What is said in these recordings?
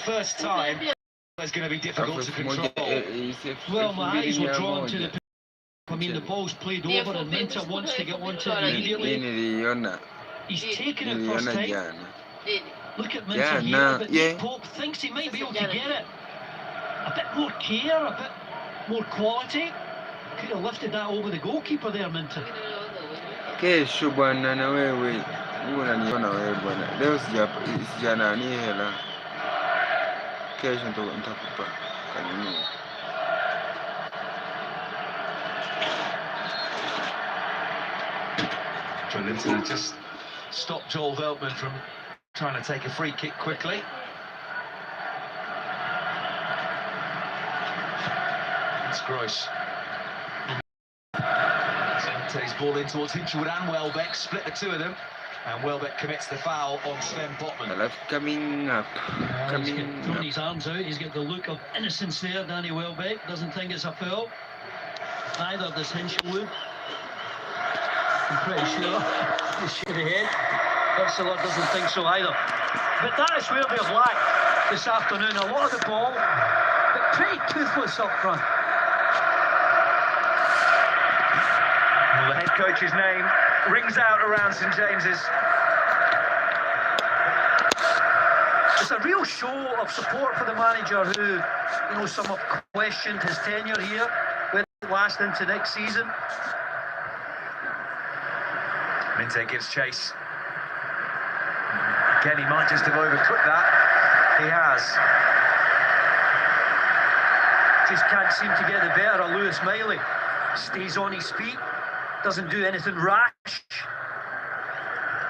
first time, it's going to be difficult to control. Well, my eyes were drawn to the... I mean, the ball's played over and Minter wants to get onto it immediately. He's taken it first time. Look at Minter here, but Nick Pope thinks he might be able to get it. A bit more care, a bit more quality. Could have lifted that over the goalkeeper there, Minter. Kesho bwana na wewe unaniona wewe bwana, leo sijana ni hela, kesho nitakupa kanuni. Linton just stopped Joel Veltman from trying to take a free kick quickly. It's Gross. His ball in towards Hinchelwood and Welbeck, split the two of them, and Welbeck commits the foul on Sven Botman. Coming up. He's thrown his arms out, he's got the look of innocence there, Danny Welbeck, doesn't think it's a foul. Neither does Hinchelwood. I'm pretty sure he's straight ahead. Ursula doesn't think so either. But that is where they've lacked this afternoon. A lot of the ball, but pretty toothless up front. Well, the head coach's name rings out around St James's. It's a real show of support for the manager who, you know, some have questioned his tenure here, whether it lasts into next season. Minte gives chase. Again, he might just have overtook that. He has. Just can't seem to get the better of Lewis Miley. Stays on his feet, doesn't do anything rash.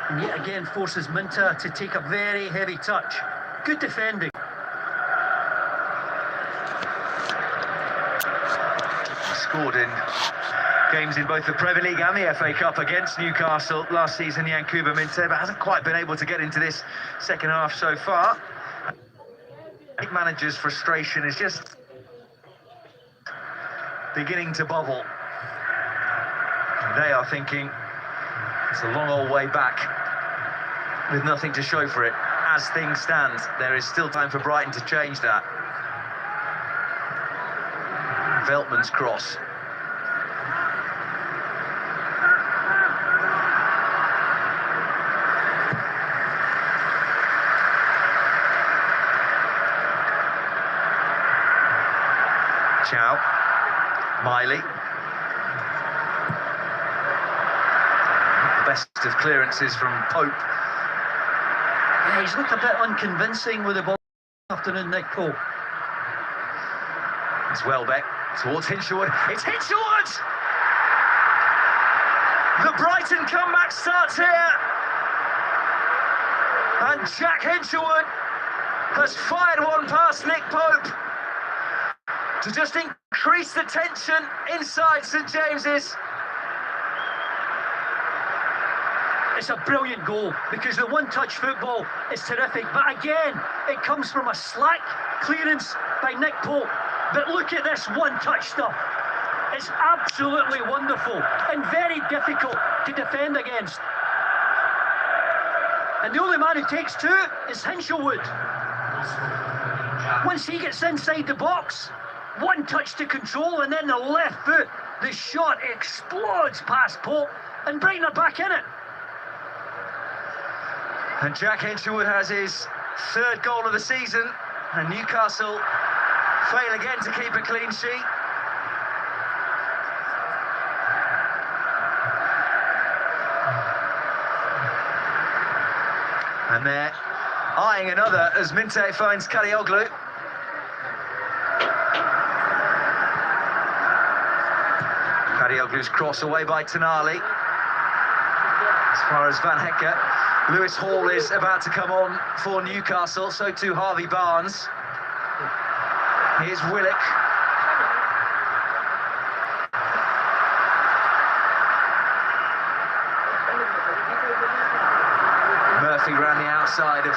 And yet again forces Minter to take a very heavy touch. Good defending. He scored in games in both the Premier League and the FA Cup against Newcastle last season, Yankuba Minte, but hasn't quite been able to get into this second half so far. The manager's frustration is just beginning to bubble. They are thinking it's a long old way back with nothing to show for it. As things stand, there is still time for Brighton to change that. Veltman's cross. Chow, Miley. The best of clearances from Pope. Yeah, he's looked a bit unconvincing with the ball afternoon, Nick Pope. It's Welbeck towards Hinchelwood. It's Hinchelwood! The Brighton comeback starts here. And Jack Hinchelwood has fired one past Nick Pope to just increase the tension inside St James's. It's a brilliant goal because the one-touch football is terrific, but again, it comes from a slack clearance by Nick Pope. But look at this one-touch stuff. It's absolutely wonderful and very difficult to defend against. And the only man who takes two is Hinchelwood. Once he gets inside the box, one touch to control, and then the left foot, the shot explodes past Pope, and Brighton are back in it. And Jack Hinchelwood has his third goal of the season, and Newcastle fail again to keep a clean sheet. And they're eyeing another as Minte finds Kalioglu. Kalioglu's cross away by Tonali. As far as Van Hecke. Lewis Hall is about to come on for Newcastle, so too Harvey Barnes. Here's Willock. Murphy ran the outside of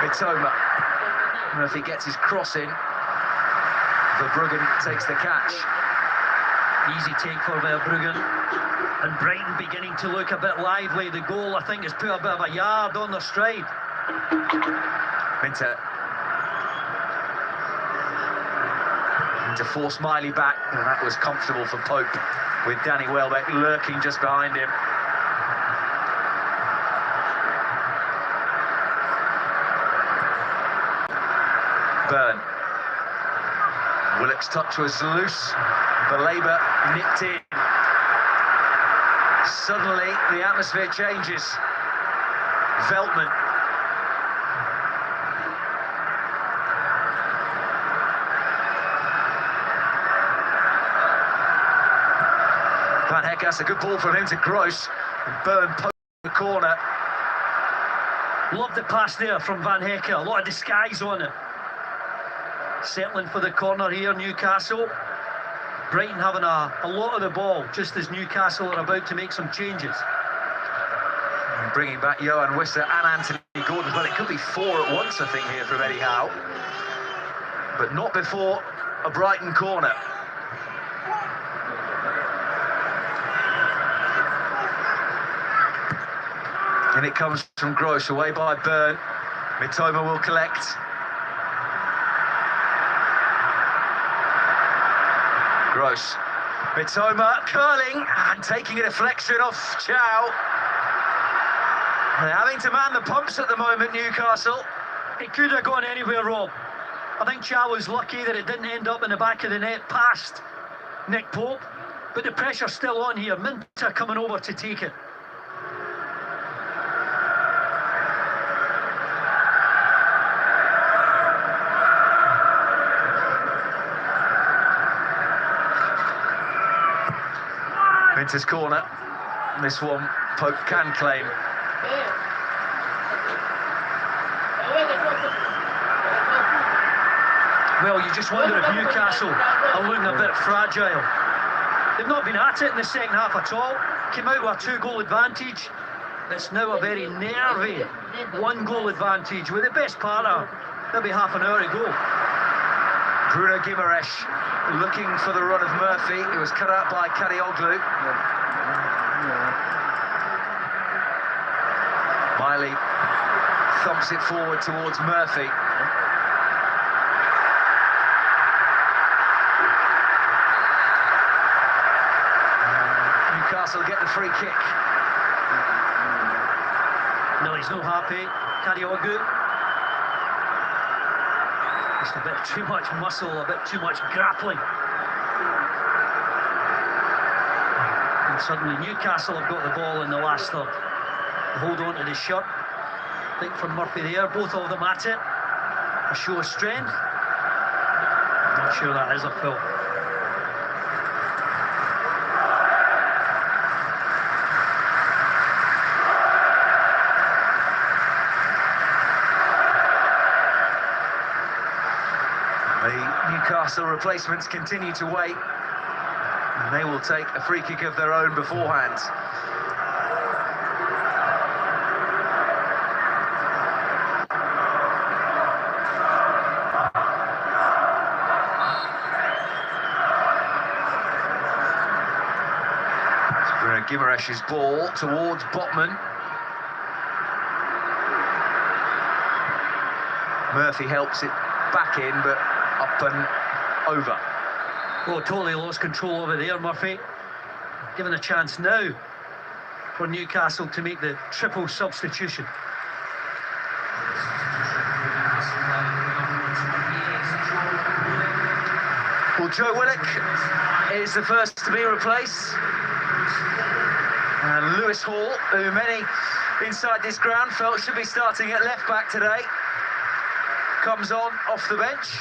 Mitoma. Murphy gets his cross in. Verbruggen takes the catch. Easy take for Verbruggen. And Brighton beginning to look a bit lively. The goal, I think, has put a bit of a yard on their stride. Minte. to force Miley back, and that was comfortable for Pope, with Danny Welbeck lurking just behind him. Byrne. Willock's touch was loose. Belabor nipped in. Suddenly, the atmosphere changes. Veltman. Van Heck, that's a good ball from him to Gross. And Byrne poked the corner. Love the pass there from Van Heck. A lot of disguise on it. Settling for the corner here, Newcastle. Brighton having a lot of the ball, just as Newcastle are about to make some changes. And bringing back Johan Wissa and Anthony Gordon. Well, it could be 4 at once, I think, here from Eddie Howe. But not before a Brighton corner. And it comes from Gross, away by Byrne. Mitoma will collect. Gross. Mitoma curling and taking a deflection off Chow. They're having to man the pumps at the moment, Newcastle. It could have gone anywhere, Rob. I think Chow was lucky that it didn't end up in the back of the net past Nick Pope. But the pressure's still on here. Minter coming over to take it. Minter's corner. This one Pope can claim. Well, you just wonder if Newcastle are looking a bit fragile. They've not been at it in the second half at all. Came out with a 2-goal advantage. It's now a very nervy 1-goal advantage with the best part of maybe half an hour to go. Bruno Guimaraes looking for the run of Murphy. It was cut out by Kadioglu. Miley thumps it forward towards Murphy. Newcastle get the free kick. No, he's not happy. Kadioglu. Just a bit too much muscle, a bit too much grappling. And suddenly Newcastle have got the ball in the last third. Hold on to the shirt. I think from Murphy there, both of them at it. A show of strength. Not sure that is a foul. The Newcastle replacements continue to wait, and they will take a free kick of their own beforehand. Guimaraes' ball towards Botman. Murphy helps it back in, but up and over. Oh, totally lost control over there, Murphy. Given a chance now for Newcastle to make the triple substitution. Well, Joe Willock is the first to be replaced. And Lewis Hall, who many inside this ground felt should be starting at left back today, comes on off the bench.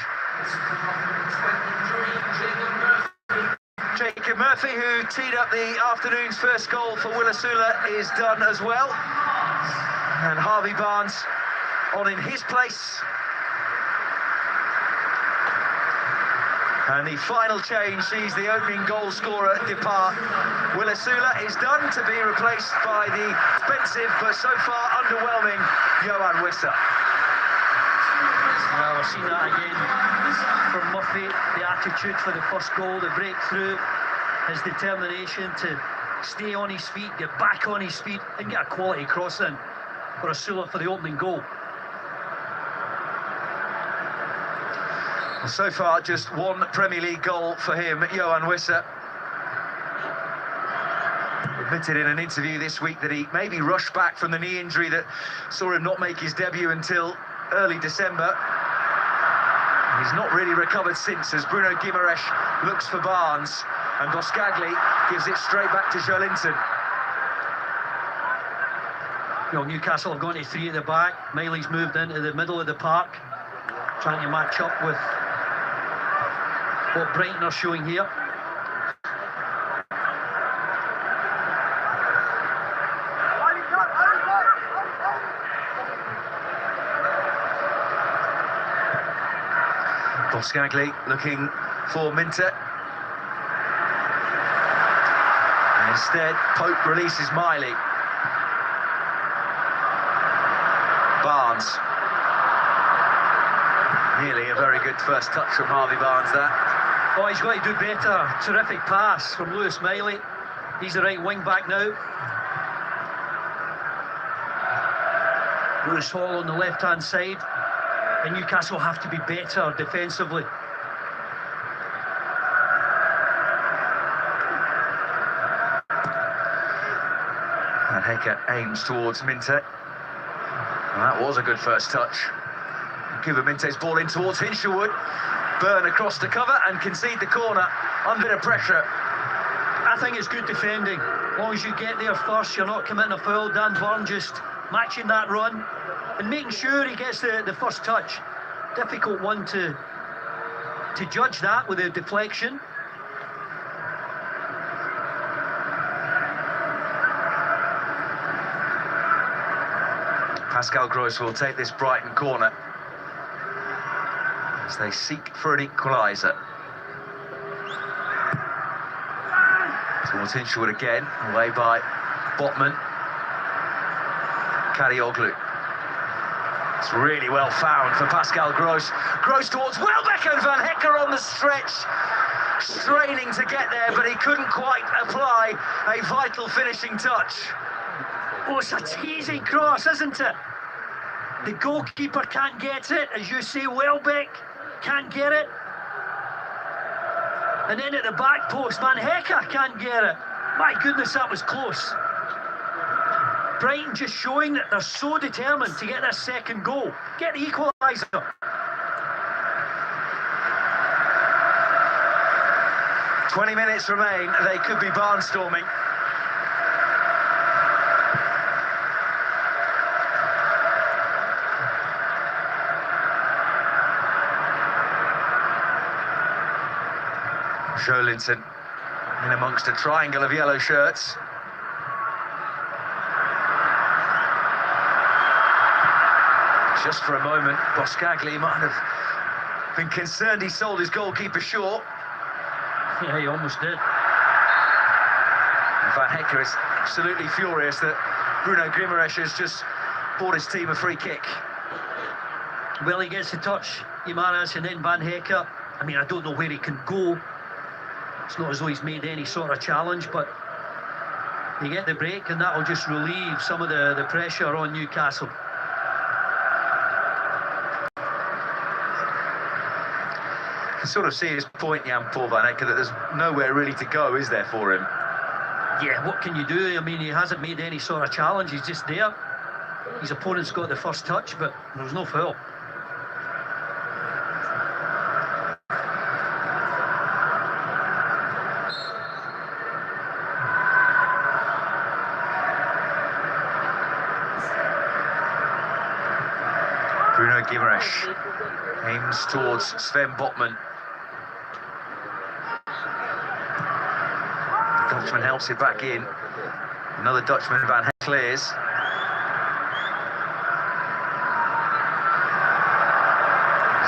Jacob Murphy, who teed up the afternoon's first goal for Willasula, is done as well. And Harvey Barnes on in his place. And the final change sees the opening goal scorer depart. Willasula is done to be replaced by the expensive but so far underwhelming Johan Wissa. Well, we've seen that again from Murphy. The attitude for the first goal, the breakthrough, his determination to stay on his feet, get back on his feet, and get a quality cross in for Asula for the opening goal. So far, just one Premier League goal for him, Johan Wissa. Admitted in an interview this week that he maybe rushed back from the knee injury that saw him not make his debut until early December. He's not really recovered since, as Bruno Guimaraes looks for Barnes, and Boscagli gives it straight back to Joelinton. Well, Newcastle have gone to three at the back. Miley's moved into the middle of the park, trying to match up with what Brighton are showing here. Boscagli looking for Minter. And instead, Pope releases Miley. Barnes. Nearly a very good first touch from Harvey Barnes, that. Oh, he's got to do better. Terrific pass from Lewis Miley. He's the right wing back now. Lewis Hall on the left-hand side. And Newcastle have to be better defensively. And Hecker aims towards Minter. And that was a good first touch. Cuba Minte's ball in towards Hinshelwood. Burn across the cover and concede the corner under the pressure. I think it's good defending. As long as you get there first, you're not committing a foul. Dan Burn just matching that run and making sure he gets the first touch. Difficult one to judge that with a deflection. Pascal Gross will take this Brighton corner as they seek for an equaliser. Towards Hinshelwood again, away by Botman. Karioglu. It's really well found for Pascal Gross. Gross towards Welbeck, and Van Hecker on the stretch, straining to get there, but he couldn't quite apply a vital finishing touch. Oh, it's a teasing cross, isn't it? The goalkeeper can't get it, as you say. Welbeck can't get it. And then at the back post, Van Hecker can't get it. My goodness, that was close. Brighton just showing that they're so determined to get their second goal. Get the equaliser. "20 minutes remain, they could be barnstorming. Joelinton in amongst a triangle of yellow shirts. Just for a moment, Boscagli might have been concerned he sold his goalkeeper short. Yeah, he almost did. And Van Hecker is absolutely furious that Bruno Guimaraes has just bought his team a free kick. Well, he gets the touch, Jimenez, and then Van Hecker. I mean, I don't know where he can go. It's not as though he's made any sort of challenge, but they get the break, and that'll just relieve some of the pressure on Newcastle. You can sort of see his point, Jan-Paul Van Hecker, that there's nowhere really to go, is there, for him? Yeah, what can you do? I mean, he hasn't made any sort of challenge. He's just there. His opponent's got the first touch, but there's no foul. Bruno Guimaraes aims towards Sven Botman. The Dutchman helps it back in. Another Dutchman, Van Heck, clears.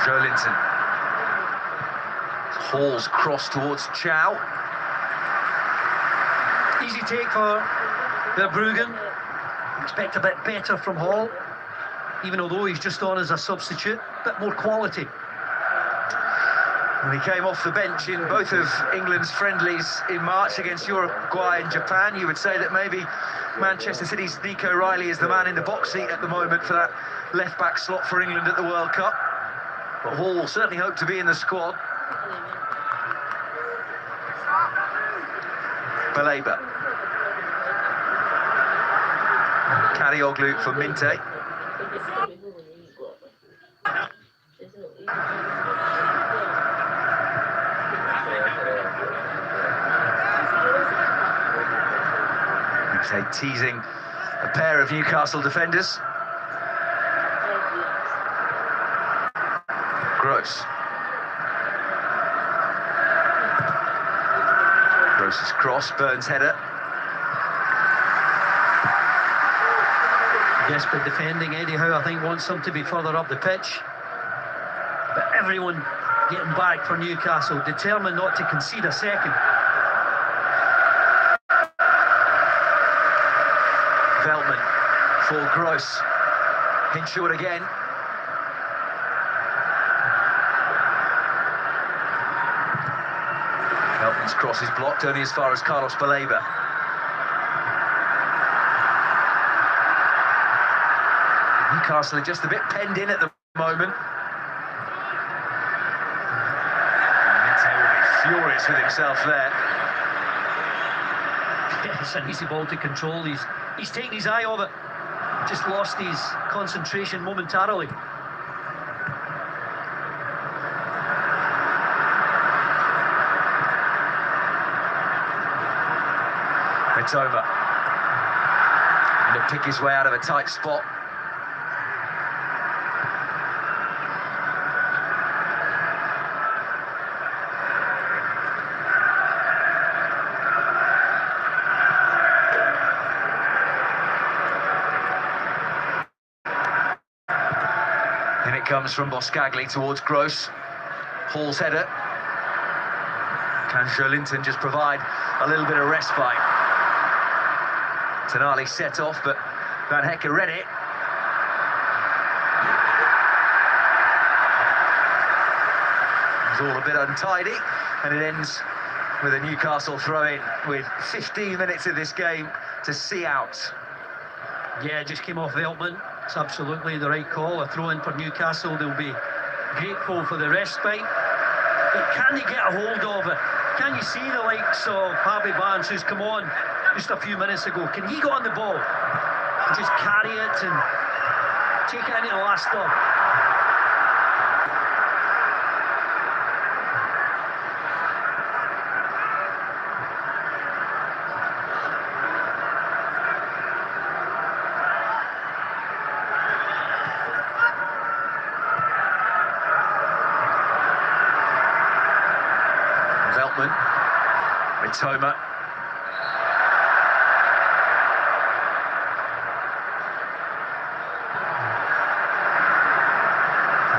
Joelinton. Hall's cross towards Chow. Easy take for Verbruggen. Expect a bit better from Hall, even although he's just on as a substitute. A bit more quality. When he came off the bench in both of England's friendlies in March against Uruguay and Japan, you would say that maybe Manchester City's Nico Riley is the man in the box seat at the moment for that left-back slot for England at the World Cup. But Hall will certainly hope to be in the squad. Baleba. Karioglu for Minte. Minte teasing a pair of Newcastle defenders. Gross. Gross's cross, Burns' header. Desperate defending, Eddie Howe, I think, wants them to be further up the pitch. But everyone getting back for Newcastle, determined not to concede a second. Veltman for Gross. Hinshaw again. Veltman's cross is blocked only as far as Carlos Baleba. Newcastle are just a bit penned in at the moment. Minte will be furious with himself there. It's an easy ball to control. He's taken his eye off it. Just lost his concentration momentarily. Mitoma. And to pick his way out of a tight spot. And it comes from Boscagli towards Gross. Hall's header. Can Joelinton just provide a little bit of respite? Tonali set off, but Van Hekke read it. It's all a bit untidy, and it ends with a Newcastle throw-in with 15 minutes of this game to see out. Yeah, just came off Veltman. It's absolutely the right call. A throw-in for Newcastle. They'll be grateful for the respite. But can they get a hold of it? Can you see the likes of Harvey Barnes, who's come on just a few minutes ago? Can he go on the ball and just carry it and take it into the last stop? Veltman, Mitoma.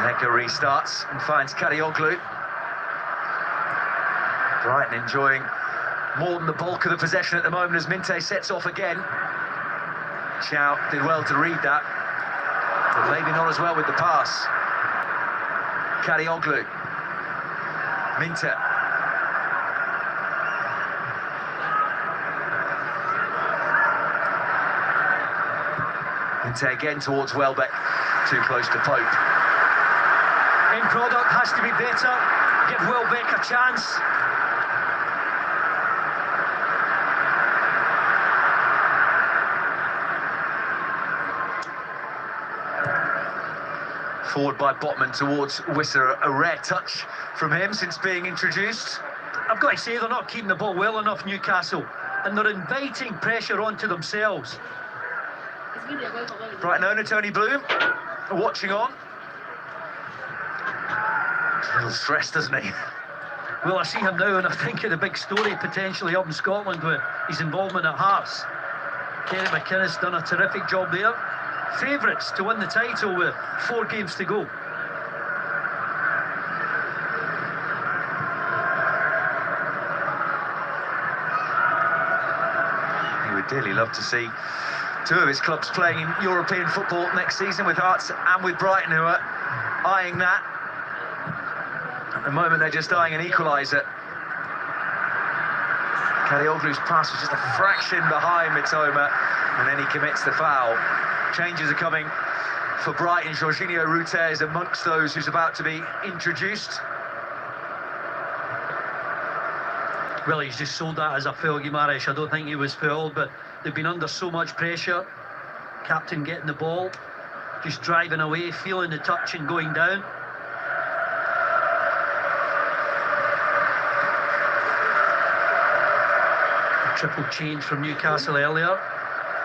Hecker restarts and finds Karioglu. Brighton enjoying more than the bulk of the possession at the moment as Minte sets off again. Chow did well to read that, but maybe not as well with the pass. Karioglu. Minte. Minte again towards Welbeck, too close to Pope. End product has to be better. Give Welbeck a chance. Forward by Botman towards Wisser, a rare touch from him since being introduced. I've got to say, they're not keeping the ball well enough, Newcastle, and they're inviting pressure onto themselves. Brighton owner Tony Bloom watching on. A little stressed, doesn't he? Well, I see him now, and I think of the big story potentially up in Scotland with his involvement at Hearts. Kerry McInnes done a terrific job there. Favourites to win the title with 4 games to go. He would dearly love to see 2 of his clubs playing in European football next season, with Hearts and with Brighton, who are eyeing that. At the moment, they're just eyeing an equaliser. Karioglu's pass was just a fraction behind Mitoma, and then he commits the foul. Changes are coming for Brighton. Jorginho Rutter is amongst those who's about to be introduced. Well, he's just sold that as a foul, Guimaraes. I don't think he was fouled, but they've been under so much pressure. Captain getting the ball, just driving away, feeling the touch and going down. A triple change from Newcastle earlier,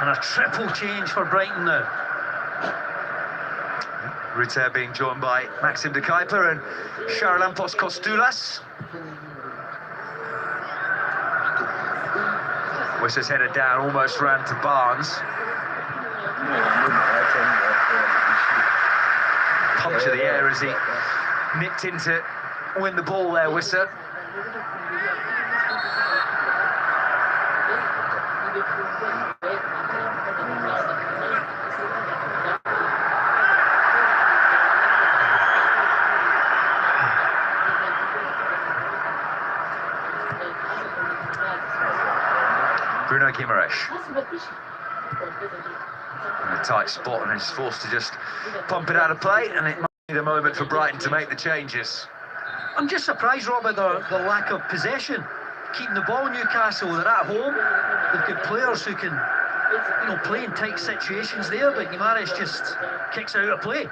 and a triple change for Brighton now. Rutter being joined by Maxim de Kuiper and Charalampos Kostoulas. Wissa's headed down, almost ran to Barnes. Punch of the air as he nipped in to win the ball there, Wissa. Bruno Guimaraes in a tight spot and is forced to just pump it out of play, and it might be the moment for Brighton to make the changes. I'm just surprised, Rob, at the lack of possession. Keeping the ball, Newcastle, they're at home. They've got players who can, play in tight situations there, but Guimaraes just kicks out of play.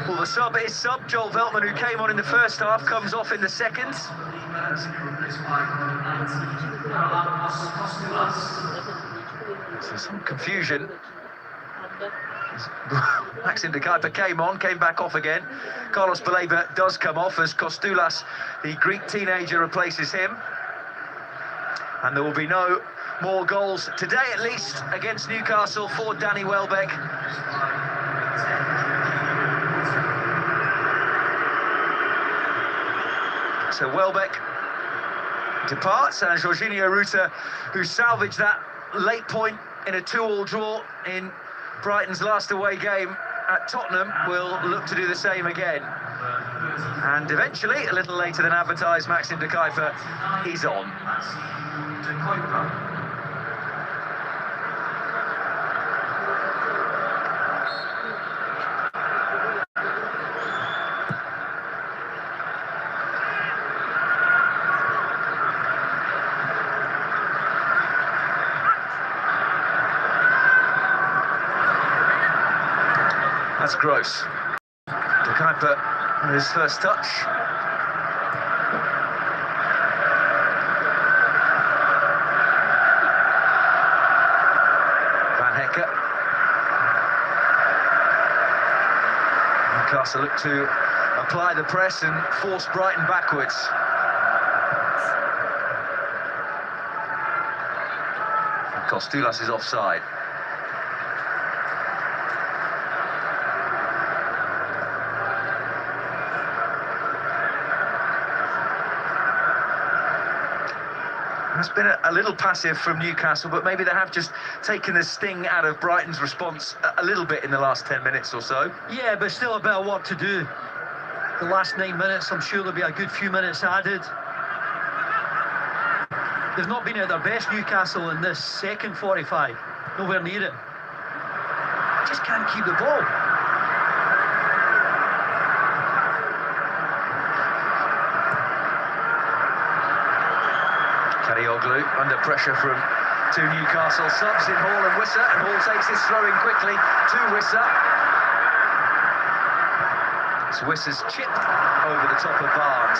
Well, the sub is sub. Joel Veltman, who came on in the first half, comes off in the second. So some confusion. Maxim de Kuiper came back off again. Carlos Baleba does come off as Kostoulas, the Greek teenager, replaces him. And there will be no more goals today, at least, against Newcastle for Danny Welbeck. So Welbeck departs, and Jorginho Rutter, who salvaged that late point in a 2-2 draw in Brighton's last away game at Tottenham, will look to do the same again. And eventually, a little later than advertised, Maxim de Kuiper is on. That's gross. De Kuiper with his first touch. Van Hecker. Newcastle look to apply the press and force Brighton backwards. And Kostoulas is offside. It's been a little passive from Newcastle, but maybe they have just taken the sting out of Brighton's response a little bit in the last 10 minutes or so. Yeah, but still a bit of work to do. The last 9 minutes, I'm sure there'll be a good few minutes added. They've not been at their best, Newcastle, in this second 45. Nowhere near it. Just can't keep the ball. Karioglu under pressure from two Newcastle subs in Hall and Wissa, and Hall takes his throw in quickly to Wissa. It's Wissa's chip over the top of Barnes.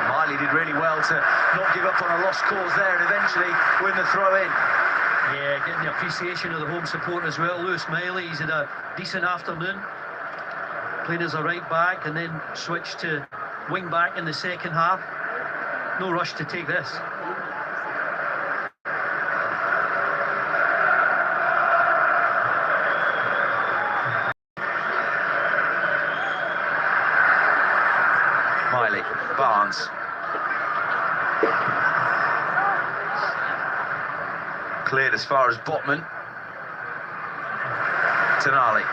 Miley did really well to not give up on a lost cause there and eventually win the throw in. Yeah, getting the appreciation of the home support as well. Lewis Miley, he's had a decent afternoon. Playing as a right back and then switched to wing back in the second half. No rush to take this. Miley, Barnes. Cleared as far as Botman. Tonali.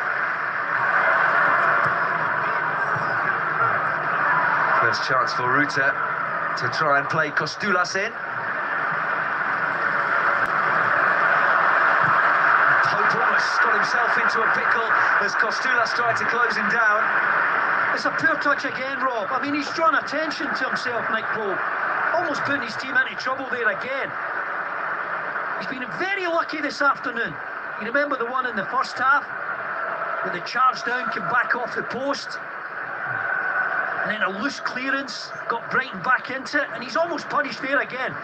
First chance for Rutter to try and play Kostoulas in. Pope almost got himself into a pickle as Kostulas tried to close him down. It's a poor touch again, Rob. I mean, he's drawn attention to himself, Nick Pope. Almost putting his team into trouble there again. He's been very lucky this afternoon. You remember the one in the first half? Where the charge down came back off the post. And then a loose clearance got Brighton back into it, and he's almost punished there again.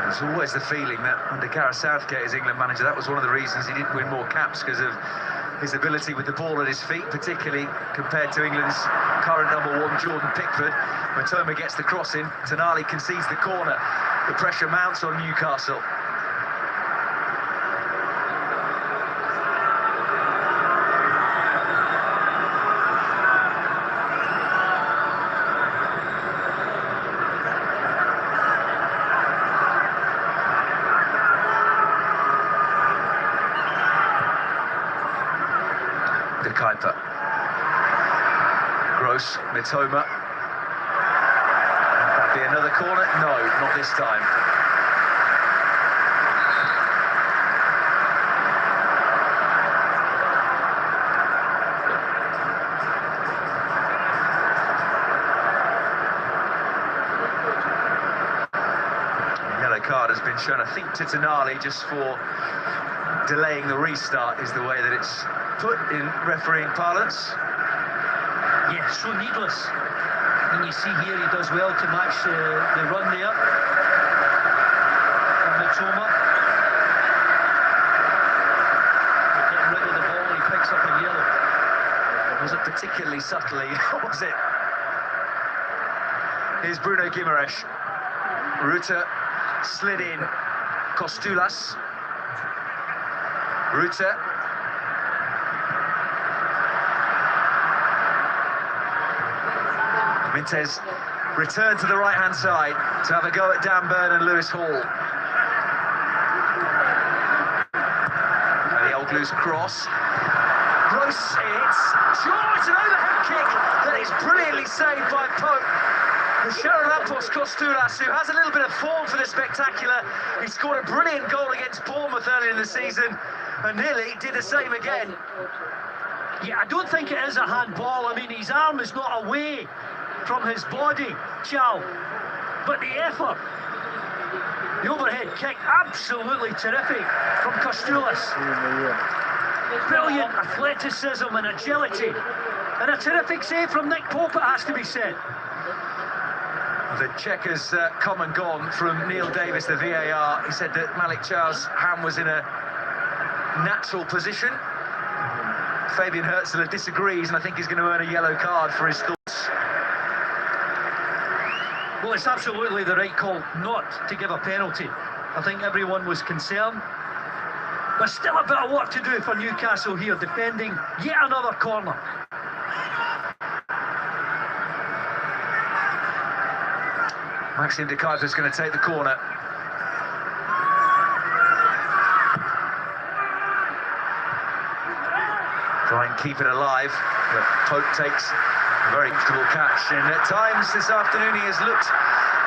There's always the feeling that under Gareth Southgate as England manager, that was one of the reasons he didn't win more caps, because of his ability with the ball at his feet, particularly compared to England's current #1, Jordan Pickford. Matoma gets the cross in, Tonali concedes the corner. The pressure mounts on Newcastle. Kuiper. Gross, Mitoma. That'd be another corner? No, not this time. The yellow card has been shown, I think, to Tonali just for delaying the restart, is the way that it's put in refereeing parlance. Yeah, so needless. And you see here he does well to match the run there from Mitoma. Getting rid of the ball, he picks up a yellow. Was it particularly subtly, or was it? Here's Bruno Guimaraes. Ruta slid in. Kostulas. Ruta. Mintez returned to the right-hand side to have a go at Dan Burn and Lewis Hall. And the old loose cross. Gross hits. George, an overhead kick that is brilliantly saved by Pope. The Charalampos Kostulas, who has a little bit of form for the spectacular. He scored a brilliant goal against Bournemouth earlier in the season and nearly did the same again. Yeah, I don't think it is a handball. I mean, his arm is not away from his body, Chow. But the effort, the overhead kick, absolutely terrific from Kostulas. Brilliant athleticism and agility. And a terrific save from Nick Pope, it has to be said. The check has come and gone from Neil Davis, the VAR. He said that Malik Chow's hand was in a natural position. Fabian Herzler disagrees, and I think he's going to earn a yellow card for his thoughts. Well, it's absolutely the right call not to give a penalty. I think everyone was concerned. But still a bit of work to do for Newcastle here, defending yet another corner. Maxime de Kuyper is going to take the corner. Try and keep it alive, but Pope takes a very comfortable catch. And at times this afternoon he has looked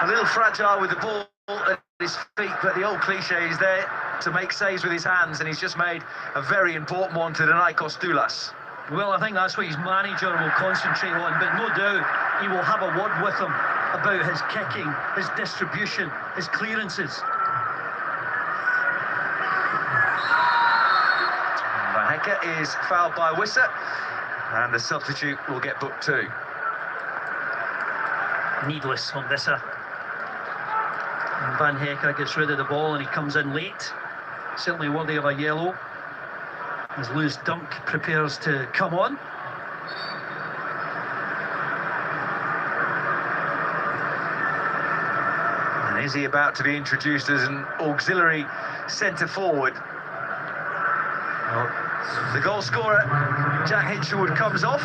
a little fragile with the ball at his feet, but the old cliche is there to make saves with his hands, and he's just made a very important one to deny Kostulas. Well, I think that's what his manager will concentrate on, but no doubt he will have a word with him about his kicking, his distribution, his clearances. Van is fouled by Wissa, and the substitute will get booked too. Needless on Wissa. And Van Hecke gets rid of the ball and he comes in late. Certainly worthy of a yellow. As Lewis Dunk prepares to come on. And is he about to be introduced as an auxiliary centre forward? Well, the goal scorer, Jack Hinchelwood, comes off.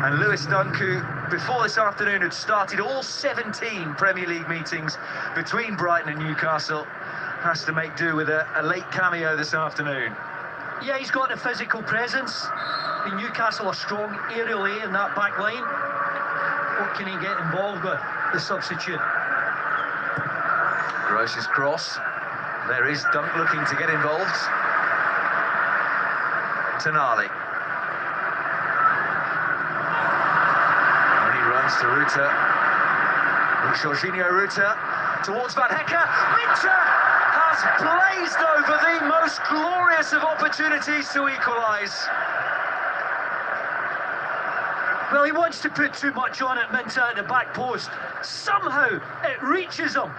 And Lewis Dunk, who before this afternoon had started all 17 Premier League meetings between Brighton and Newcastle, has to make do with a late cameo this afternoon. Yeah, he's got the physical presence. In Newcastle are strong aerially in that back line. What can he get involved with, the substitute? Ferocious cross. There is Dunk looking to get involved. Tonali. And he runs to Ruta. Jorginho Ruta towards Van Hecke. Minter has blazed over the most glorious of opportunities to equalise. Well, he wants to put too much on it, Minter, at the back post. Somehow it reaches him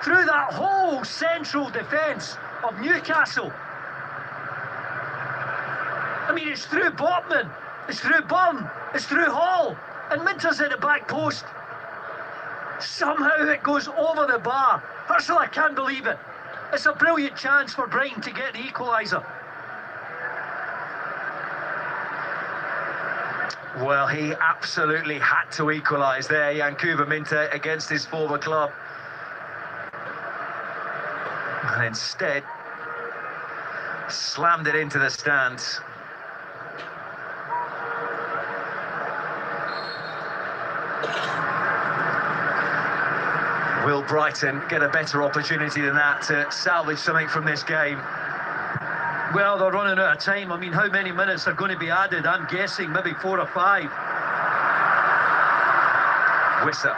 through that whole central defence of Newcastle. I mean, it's through Botman, it's through Bum, it's through Hall, and Minter's at the back post. Somehow it goes over the bar. Personally, I can't believe it. It's a brilliant chance for Brighton to get the equaliser. Well, he absolutely had to equalise there, Yankuba Minter, against his former club. And instead, slammed it into the stands. Will Brighton get a better opportunity than that to salvage something from this game? Well, they're running out of time. I mean, how many minutes are going to be added? I'm guessing maybe 4 or 5. Wissa.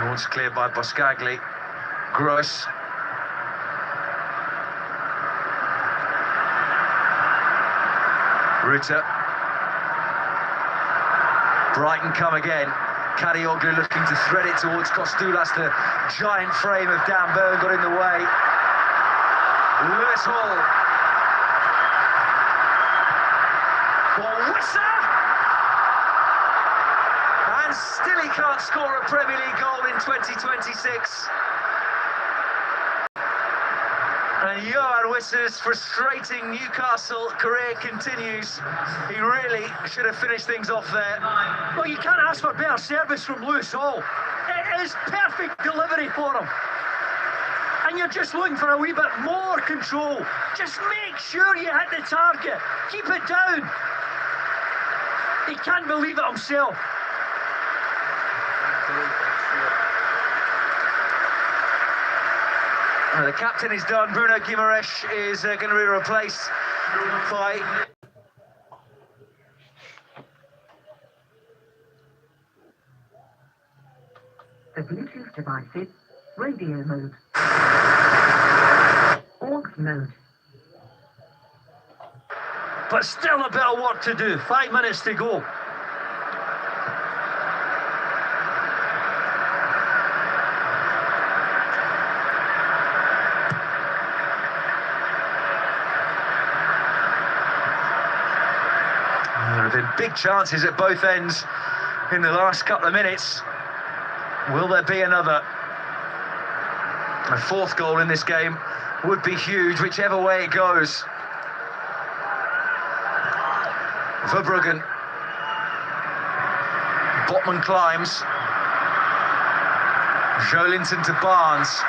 Once cleared by Boscagli. Gross. Ruta. Brighton come again. Kadioglu looking to thread it towards Kostoulas. The giant frame of Dan Burn got in the way. Lewis Hall. For Wissa. And still he can't score a Premier League goal in 2026. And Johan Wissa's frustrating Newcastle career continues. He really should have finished things off there. Well, you can't ask for better service from Lewis Hall. It is perfect delivery for him. And you're just looking for a wee bit more control. Just make sure you hit the target. Keep it down. He can't believe it himself. The captain is done. Bruno Guimaraes is going to be replaced by... The Bluetooth devices, radio mode, aux mode. But still a bit of work to do. 5 minutes to go. There have been big chances at both ends in the last couple of minutes. Will there be another? A fourth goal in this game would be huge, whichever way it goes. Verbruggen. Botman climbs. Joelinton to Barnes.